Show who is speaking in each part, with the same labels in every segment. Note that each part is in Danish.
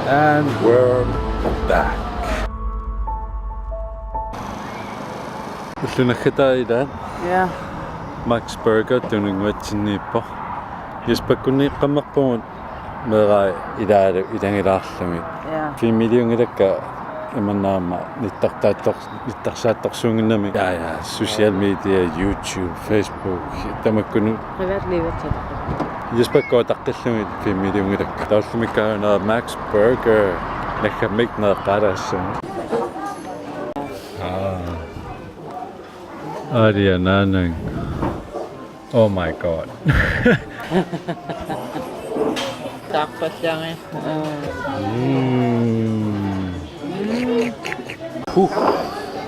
Speaker 1: And we're back. Ullunaggataa ilaan.
Speaker 2: Ja.
Speaker 1: Max Burger tununguatsinniippo. Jespakunni qammarpugut meeraa ilaalu ilangilaarlumi.
Speaker 2: Ja.
Speaker 1: 4 milliongilakka imannaama nittarsaattorsuunginnami. Ja, social media, YouTube, Facebook, tamakkunu.
Speaker 2: Privatlivet til.
Speaker 1: Jesper taqqillumi 4 milliongilakka. Taullumikkaana Max Burger. Nakkamik neeqqalaassun. Aria nanang. Oh my god.
Speaker 2: Tapasyange.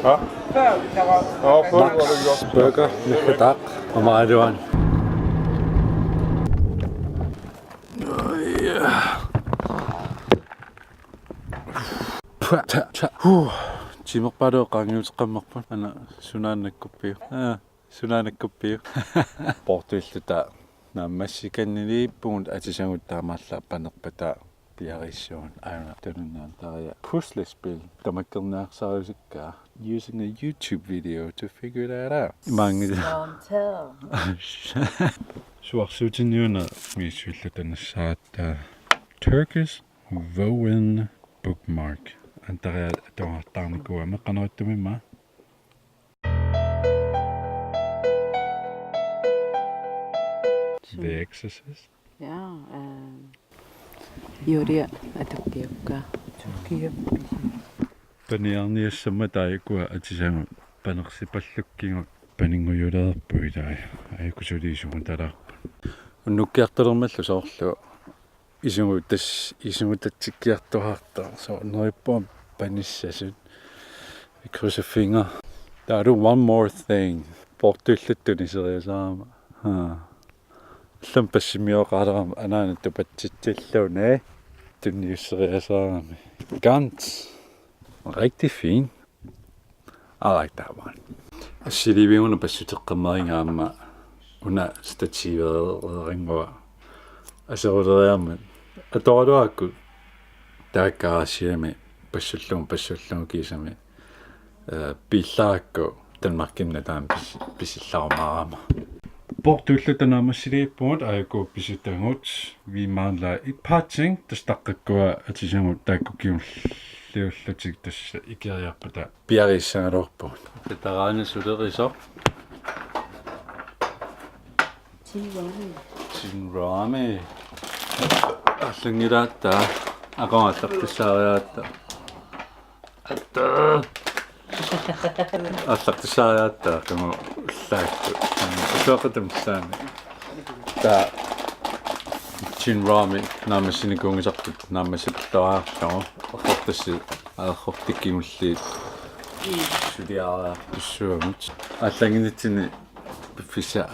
Speaker 1: Ja. Max Burger med dak og meget duan. Qimakkallarparput qangiusqammarpun ana sunaannakkuppiu. Sunaannakkuppiu. Portuilluta naammassikanniliippugut atisanguttaamaalla panerpata piarissuun auna tununnaam taria puslespil tamakkernaarsarusikkaa using a YouTube video to figure that out. Mange suarsuutiniuna miisuillutanassaattaa Turkish Vowen bookmark. Antaria tuartaarnikua meqqanerittumimma. The Exorcist.
Speaker 2: Ja. Juria atukkiukka. Ukiup.
Speaker 1: Paniarniassamma taikua atisangut panersipallukkingut paninguyuleerppu ilai aikusuliisugun talarpu. Unnukkiartalermallu soorlu isungutatsikkiartuhartaa soornerippuam panissasut. Vi krydser fingre. Der er one more thing. Portuilluttuni seriasaama. Lampassimiorqaalaram anaana tupatsitsilluune tunniusseriasaarami. Ganz. Rigtig fin. I like that one. Siliviuna passutteqqammaringaamma una stativet asseruderiarmat atoruakku taakkaarasiami passullum Kiisami pillaakku Danmarkinna taam pissillarmaarama. Portuillutanaamasiliippugut aiku pisuttangut viimaanla et par ting der staqqakkua atisangut taakkukkiulliullutik tassa ikeriarpata piarissaanalorput tataraana sulerisor Tinrami allangilaatta aqamallartissaariaatta allaqtissaariaatta kamu ullaakku usuaqatamsaami ta Tinrami naamassinikungisartut naamassipillaraarlaru ortortassi aerrortikkiimulliit suliaaraa pissuamut аллагинитсини пиффиса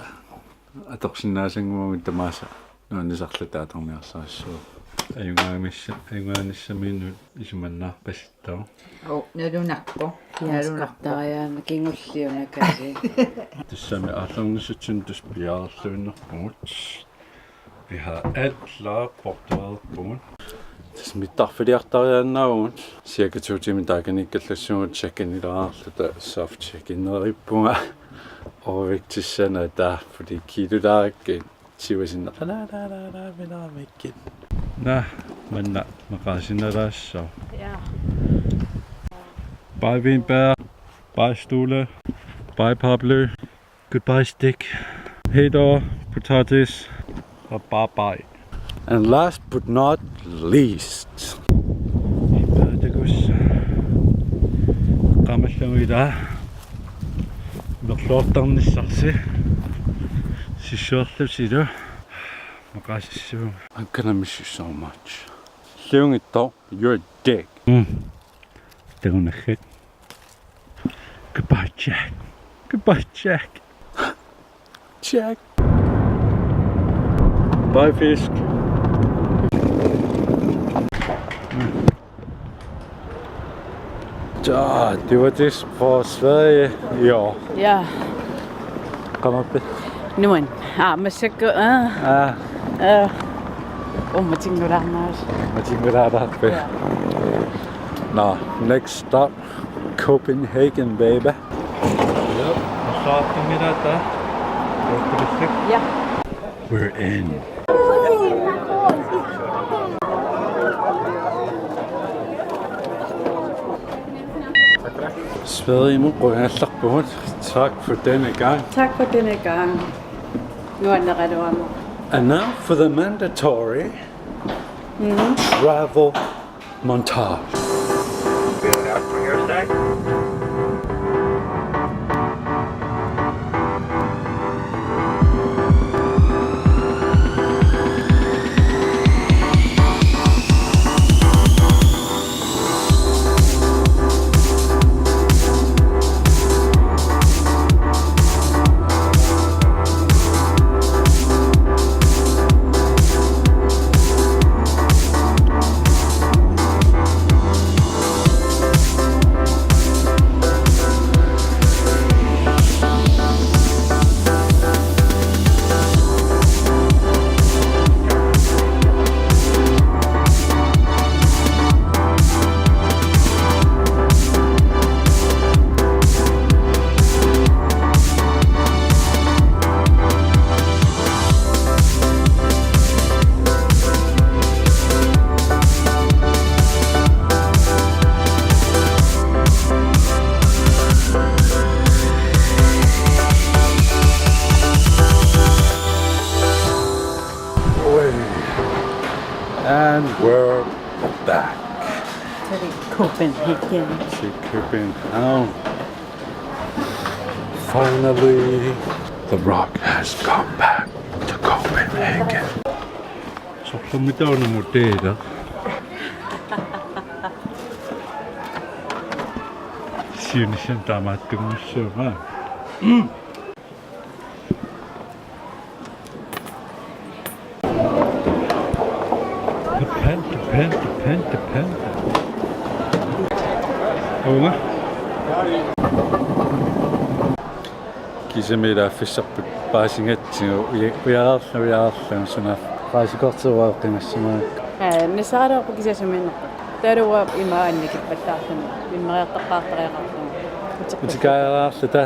Speaker 1: аторсиннаасангуумут тамааса нуаннисарлата аторниарсаассуу аюнгааниссамииннут исуманнаарпасситтаа
Speaker 2: налунарпо налунартариаана кингуллиунакаси
Speaker 1: тассами ааллангуссутсун тус пиаарлуиннерпугут vi har alt klar portualpun. Tas mittarfiliartariaannaagut cirka 2 timer taakanikkallassugut check-in-ilaarluta soft check-in-nerippunga overvægtissana der fordi kilutaakki sivasinneralaalaalaalaalaamikkin manna maqasinalaassa
Speaker 2: ja
Speaker 1: bye vinbær bye stole bye paraply goodbye stick hedder potatis og bye. And last but not least, ibadagus qamalluida merluartarnissarsi sissuarlusilu maqasissuum. I'm gonna miss you so much. Liungittor, you're a dick. Tagunaggat. Goodbye, Jack. Goodbye, Jack. Jack. Bye, fisk. Ja, det var det for Sverige i år.
Speaker 2: ja
Speaker 1: Kom op.
Speaker 2: nuan masakko Ummatingulaarnaas.
Speaker 1: Matingulaarparput. Now, next stop, Copenhagen, baby. Yep.
Speaker 2: Yeah.
Speaker 1: We're in. Sverige må gå. Tak for denne gang.
Speaker 2: Tak for denne gang. Nu er det ret varmt.
Speaker 1: And now for the mandatory travel montage.
Speaker 3: Wheeling out from your side.
Speaker 1: And we're back
Speaker 2: To Copenhagen.
Speaker 1: to København. Finally, the rock has come back to Copenhagen. So lumitaw na mo dito. Sino siyang tama tumusama? Depend. Oo nga. Kiisami fisarput paasingatsigu uyaarlu suna paasikortuaaqqimassima.
Speaker 2: Nisaraaqu kisasamineq. Taruwa imaannikippattaarluni. Immeриартаққартариақартума.
Speaker 1: Utikaaraarluta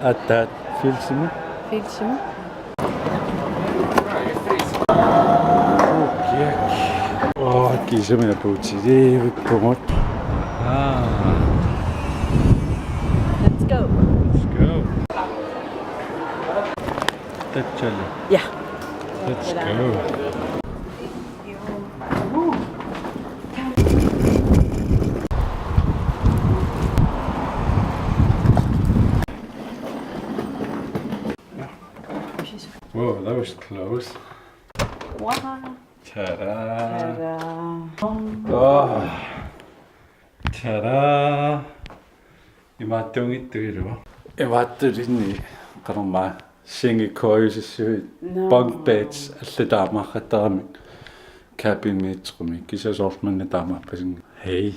Speaker 1: attaat filsimu.
Speaker 2: Filsimu.
Speaker 1: Åh, Kiisami puutiliivukkumut.
Speaker 2: Let's go.
Speaker 1: Let's go. Tatchali.
Speaker 2: Yeah.
Speaker 1: Let's go. Whoa, that was close.
Speaker 2: Wow.
Speaker 1: Ta-da! Oh, ta-da! Imaatungittuilu. Imaattulinni qarma singikoyusissuit bunk beds allataamaqattaramik cabinetqumi kisasormanna taamappasinga. Hey.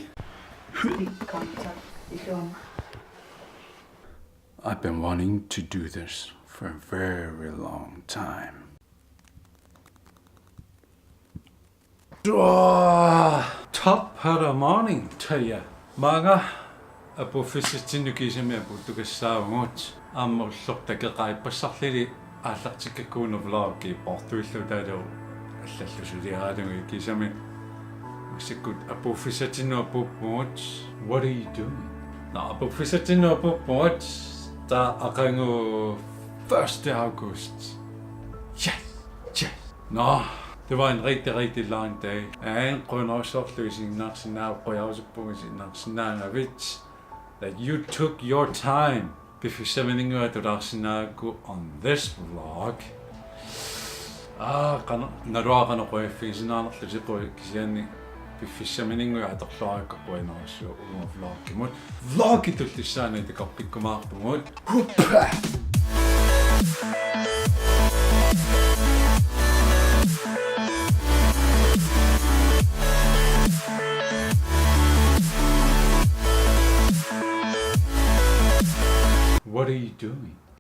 Speaker 1: I've been wanting to do this for a very long time. Top of the morning to you. Mga apofisitinu Kiisami aputukassaaungut ammullertakeqaipassarlili aallartikkakuuna vlogi portuillutalu allallusuliaadungi Kiisami usikkut apofisatinu apuppuut. What are you doing? No, apofisatinu apuppuut ta aqangu 1. August. Yes. No. Det var en rigtig lang dag. Jeg kunne også opløse en that you took your time before sending out on this vlog. Når du har noget røg, for sådan noget, så går jeg ikke before sending out the vlog og en også vlog. Vlog i tullissaanut det går qimakkallarparput. What are you doing?